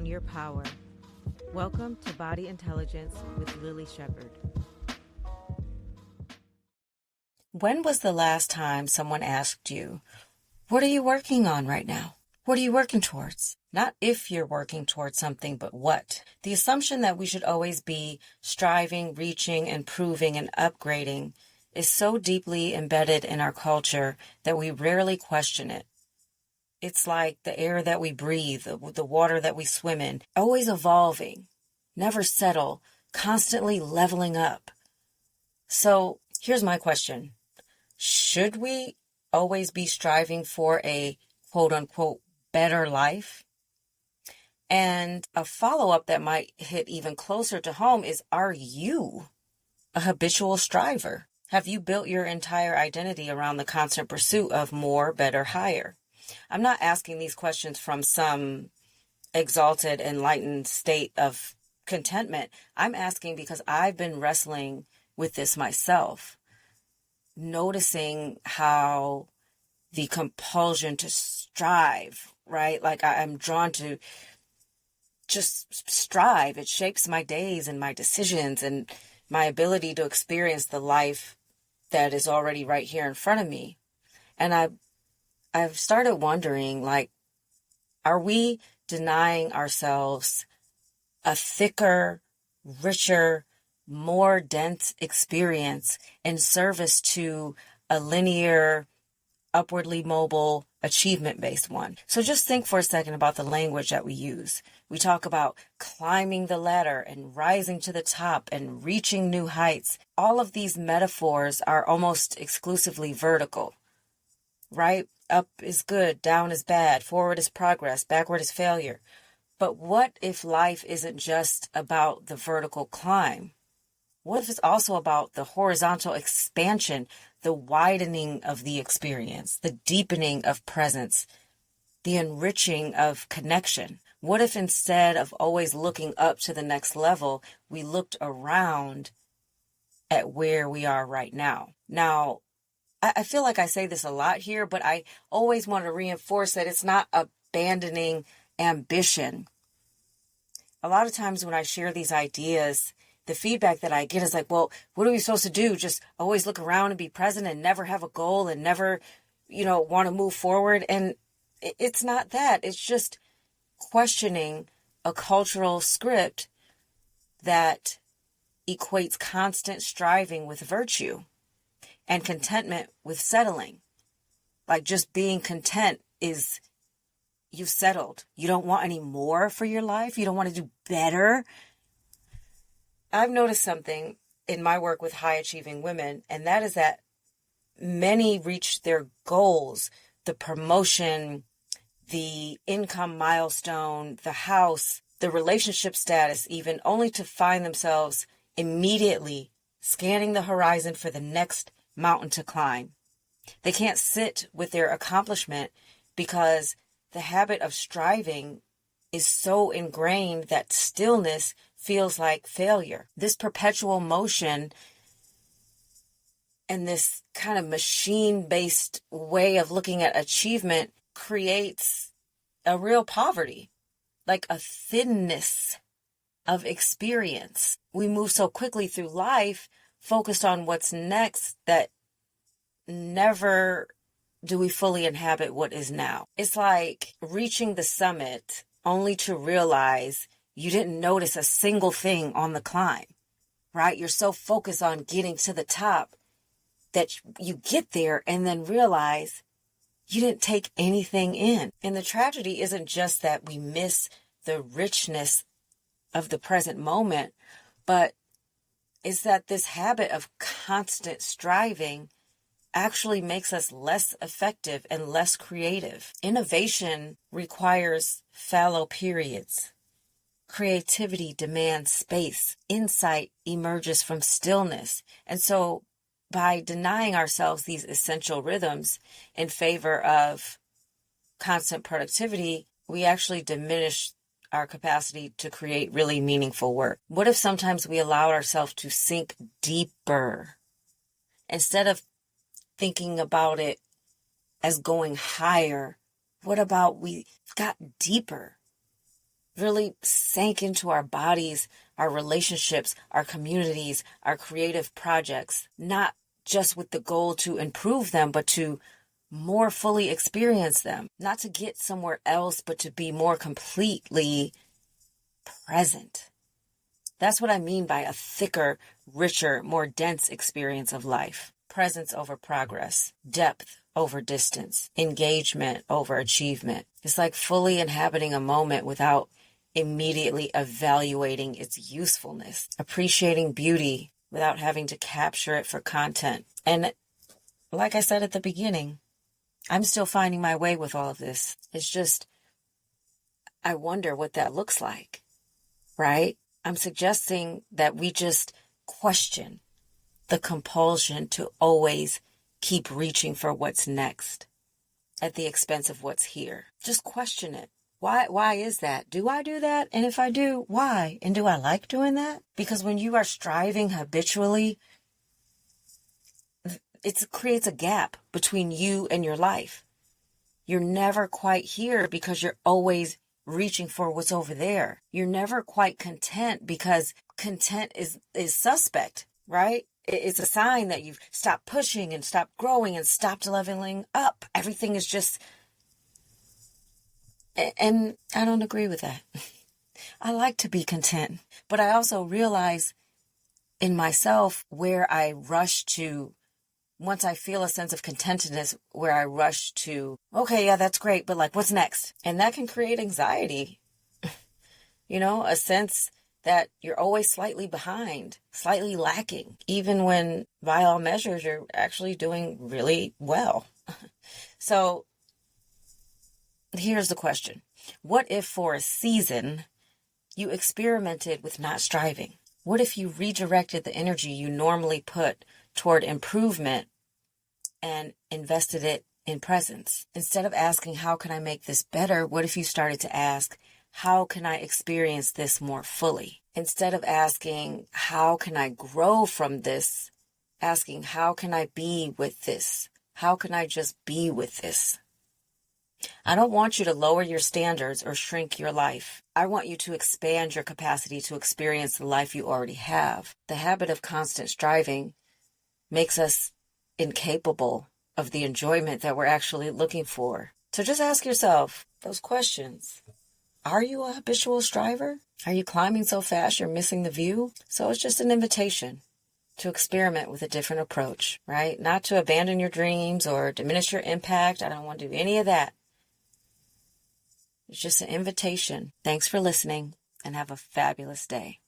your power. Welcome to Body Intelligence with Lily Shepherd. When was the last time someone asked you, what are you working on right now? What are you working towards? Not if you're working towards something, but what. The assumption that we should always be striving, reaching, improving, and upgrading is so deeply embedded in our culture that we rarely question it. It's like the air that we breathe, the water that we swim in, always evolving, never settle, constantly leveling up. So here's my question. Should we always be striving for a quote unquote better life? And a follow-up that might hit even closer to home is, are you a habitual striver? Have you built your entire identity around the constant pursuit of more, better, higher? I'm not asking these questions from some exalted, enlightened state of contentment. I'm asking because I've been wrestling with this myself, noticing how the compulsion to strive, right? Like I'm drawn to just strive. It shapes my days and my decisions and my ability to experience the life that is already right here in front of me. And I've started wondering, like, are we denying ourselves a thicker, richer, more dense experience in service to a linear, upwardly mobile, achievement-based one? So just think for a second about the language that we use. We talk about climbing the ladder and rising to the top and reaching new heights. All of these metaphors are almost exclusively vertical, right? Up is good, down is bad, forward is progress, backward is failure. But what if life isn't just about the vertical climb? What if it's also about the horizontal expansion, the widening of the experience, the deepening of presence, the enriching of connection? What if instead of always looking up to the next level, we looked around at where we are right now? Now, I feel like I say this a lot here, but I always want to reinforce that it's not abandoning ambition. A lot of times when I share these ideas, the feedback that I get is like, well, what are we supposed to do? Just always look around and be present and never have a goal and never, want to move forward. And it's not that. It's just questioning a cultural script that equates constant striving with virtue and contentment with settling. Like just being content is you've settled. You don't want any more for your life. You don't want to do better. I've noticed something in my work with high achieving women, and that is that many reach their goals, the promotion, the income milestone, the house, the relationship status, even only to find themselves immediately scanning the horizon for the next mountain to climb. They can't sit with their accomplishment because the habit of striving is so ingrained that stillness feels like failure. This perpetual motion and this kind of machine-based way of looking at achievement creates a real poverty, like a thinness of experience. We move so quickly through life, focused on what's next, that never do we fully inhabit what is now. It's like reaching the summit only to realize you didn't notice a single thing on the climb, right? You're so focused on getting to the top that you get there and then realize you didn't take anything in. And the tragedy isn't just that we miss the richness of the present moment, but is that this habit of constant striving actually makes us less effective and less creative. Innovation requires fallow periods. Creativity demands space. Insight emerges from stillness. And so by denying ourselves these essential rhythms in favor of constant productivity, we actually diminish our capacity to create really meaningful work. What if sometimes we allowed ourselves to sink deeper instead of thinking about it as going higher? What about we got deeper? really sank into our bodies, our relationships, our communities, our creative projects, not just with the goal to improve them, but to more fully experience them, not to get somewhere else, but to be more completely present. That's what I mean by a thicker, richer, more dense experience of life. Presence over progress, depth over distance, engagement over achievement. It's like fully inhabiting a moment without immediately evaluating its usefulness, appreciating beauty without having to capture it for content. And like I said at the beginning, I'm still finding my way with all of this. It's just, I wonder what that looks like, right? I'm suggesting that we just question the compulsion to always keep reaching for what's next at the expense of what's here. Just question it. Why is that? Do I do that? And if I do, why? And do I like doing that? Because when you are striving habitually, it creates a gap between you and your life. You're never quite here because you're always reaching for what's over there. You're never quite content because content is suspect, right? It's a sign that you've stopped pushing and stopped growing and stopped leveling up. Everything is just... And I don't agree with that. I like to be content, but I also realize in myself where I rush to, once I feel a sense of contentedness, where I rush to, okay, yeah, that's great, but like, what's next? And that can create anxiety, a sense that you're always slightly behind, slightly lacking, even when by all measures, you're actually doing really well. So here's the question. What if for a season you experimented with not striving? What if you redirected the energy you normally put toward improvement and invested it in presence? Instead of asking, how can I make this better? What if you started to ask, how can I experience this more fully? Instead of asking, how can I grow from this? Asking, how can I be with this? How can I just be with this? I don't want you to lower your standards or shrink your life. I want you to expand your capacity to experience the life you already have. The habit of constant striving makes us incapable of the enjoyment that we're actually looking for. So just ask yourself those questions. Are you a habitual striver? Are you climbing so fast you're missing the view? So it's just an invitation to experiment with a different approach, right? Not to abandon your dreams or diminish your impact. I don't want to do any of that. It's just an invitation. Thanks for listening and have a fabulous day.